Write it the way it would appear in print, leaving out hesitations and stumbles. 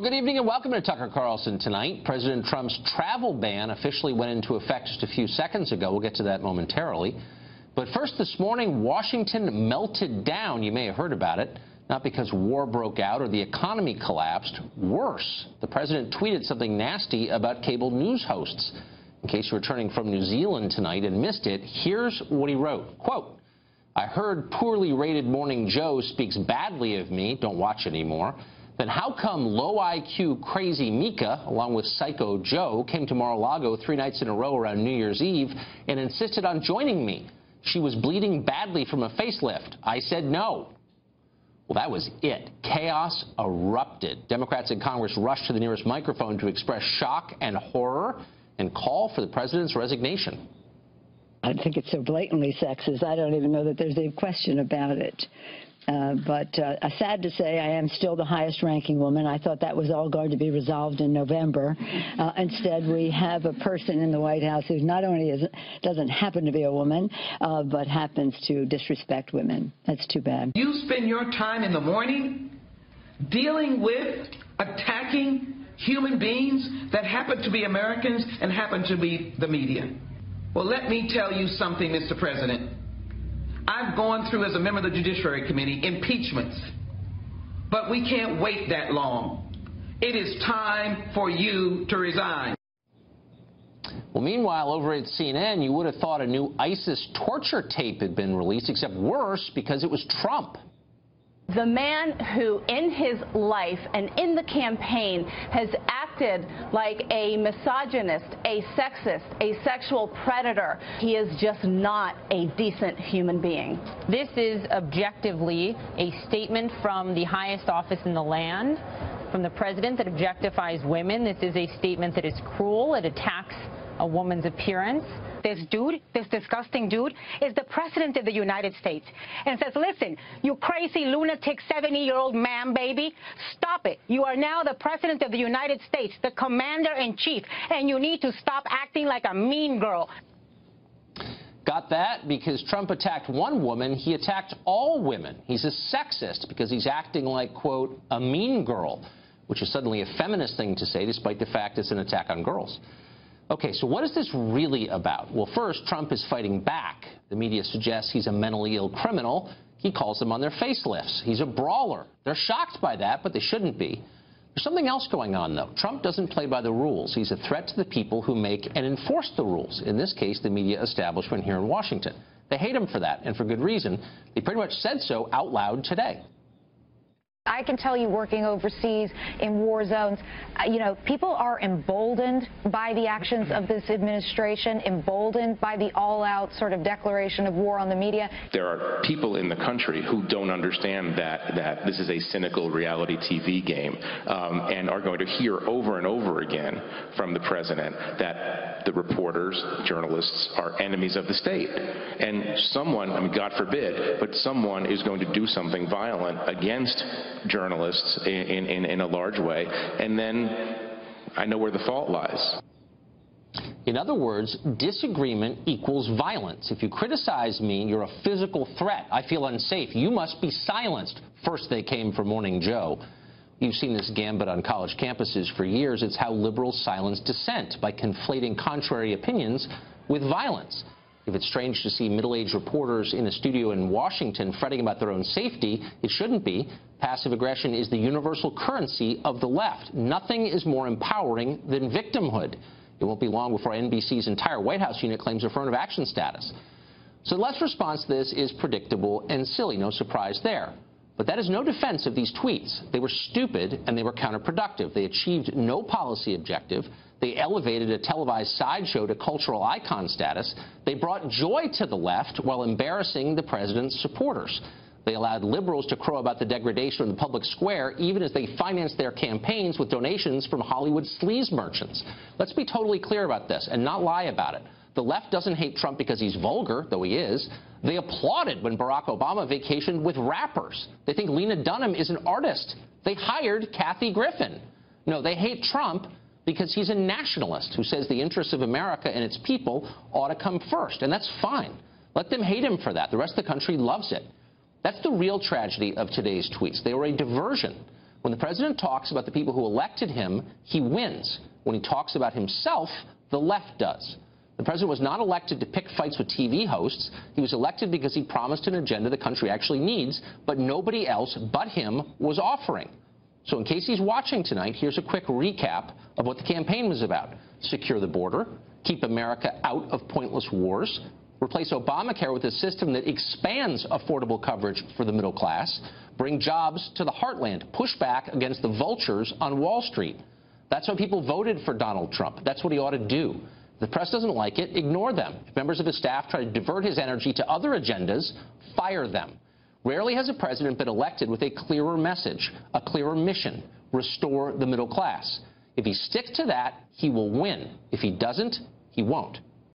Good evening and welcome to Tucker Carlson tonight. President Trump's travel ban officially went into effect just a few seconds ago. We'll get to that momentarily. But first this morning, Washington melted down. You may have heard about it. Not because war broke out or the economy collapsed. Worse, the president tweeted something nasty about cable news hosts. In case you're returning from New Zealand tonight and missed it, here's what he wrote. Quote, "I heard poorly rated Morning Joe speaks badly of me. Don't watch anymore. Then how come low IQ crazy Mika, along with Psycho Joe, came to Mar-a-Lago 3 nights in a row around New Year's Eve and insisted on joining me? She was bleeding badly from a facelift. I said no." Well, that was it. Chaos erupted. Democrats in Congress rushed to the nearest microphone to express shock and horror and call for the president's resignation. I think it's so blatantly sexist. I don't even know that there's a question about it. But sad to say, I am still the highest-ranking woman. I thought that was all going to be resolved in November. Instead, we have a person in the White House who not only doesn't happen to be a woman, but happens to disrespect women. That's too bad. You spend your time in the morning dealing with attacking human beings that happen to be Americans and happen to be the media. Well, let me tell you something, Mr. President. I've gone through, as a member of the Judiciary Committee, impeachments. But we can't wait that long. It is time for you to resign. Well, meanwhile, over at CNN, you would have thought a new ISIS torture tape had been released, except worse because it was Trump. The man who, in his life and in the campaign, has acted like a misogynist, a sexist, a sexual predator. He is just not a decent human being. This is objectively a statement from the highest office in the land, from the president, that objectifies women. This is a statement that is cruel. It attacks a woman's appearance. This dude, this disgusting dude, is the president of the United States and says, listen, you crazy lunatic 70-year-old man, baby, stop it. You are now the president of the United States, the commander-in-chief, and you need to stop acting like a mean girl. Got that? Because Trump attacked one woman, he attacked all women. He's a sexist because he's acting like, quote, a mean girl, which is suddenly a feminist thing to say, despite the fact it's an attack on girls. Okay, so what is this really about? Well, first, Trump is fighting back. The media suggests he's a mentally ill criminal. He calls them on their facelifts. He's a brawler. They're shocked by that, but they shouldn't be. There's something else going on, though. Trump doesn't play by the rules. He's a threat to the people who make and enforce the rules. In this case, the media establishment here in Washington. They hate him for that, and for good reason. They pretty much said so out loud today. I can tell you, working overseas in war zones, people are emboldened by the actions of this administration, emboldened by the all-out sort of declaration of war on the media. There are people in the country who don't understand that this is a cynical reality TV game and are going to hear over and over again from the president that the reporters, journalists, are enemies of the state. And someone, I mean, God forbid, but someone is going to do something violent against journalists in a large way, and then I know where the fault lies. In other words, disagreement equals violence. If you criticize me, you're a physical threat. I feel unsafe. You must be silenced. First they came for Morning Joe. You've seen this gambit on college campuses for years. It's how liberals silence dissent, by conflating contrary opinions with violence. If it's strange to see middle-aged reporters in a studio in Washington fretting about their own safety, it shouldn't be. Passive aggression is the universal currency of the left. Nothing is more empowering than victimhood. It won't be long before NBC's entire White House unit claims affirmative action status. So the left's response to this is predictable and silly. No surprise there. But that is no defense of these tweets. They were stupid and they were counterproductive. They achieved no policy objective. They elevated a televised sideshow to cultural icon status. They brought joy to the left while embarrassing the president's supporters. They allowed liberals to crow about the degradation of the public square, even as they financed their campaigns with donations from Hollywood sleaze merchants. Let's be totally clear about this and not lie about it. The left doesn't hate Trump because he's vulgar, though he is. They applauded when Barack Obama vacationed with rappers. They think Lena Dunham is an artist. They hired Kathy Griffin. No, they hate Trump because he's a nationalist who says the interests of America and its people ought to come first. And that's fine. Let them hate him for that. The rest of the country loves it. That's the real tragedy of today's tweets. They were a diversion. When the president talks about the people who elected him, he wins. When he talks about himself, the left does. The president was not elected to pick fights with TV hosts. He was elected because he promised an agenda the country actually needs, but nobody else but him was offering. So in case he's watching tonight, here's a quick recap of what the campaign was about. Secure the border, keep America out of pointless wars, replace Obamacare with a system that expands affordable coverage for the middle class, bring jobs to the heartland, push back against the vultures on Wall Street. That's why people voted for Donald Trump. That's what he ought to do. If the press doesn't like it, ignore them. If members of his staff try to divert his energy to other agendas, fire them. Rarely has a president been elected with a clearer message, a clearer mission: restore the middle class. If he sticks to that, he will win. If he doesn't, he won't.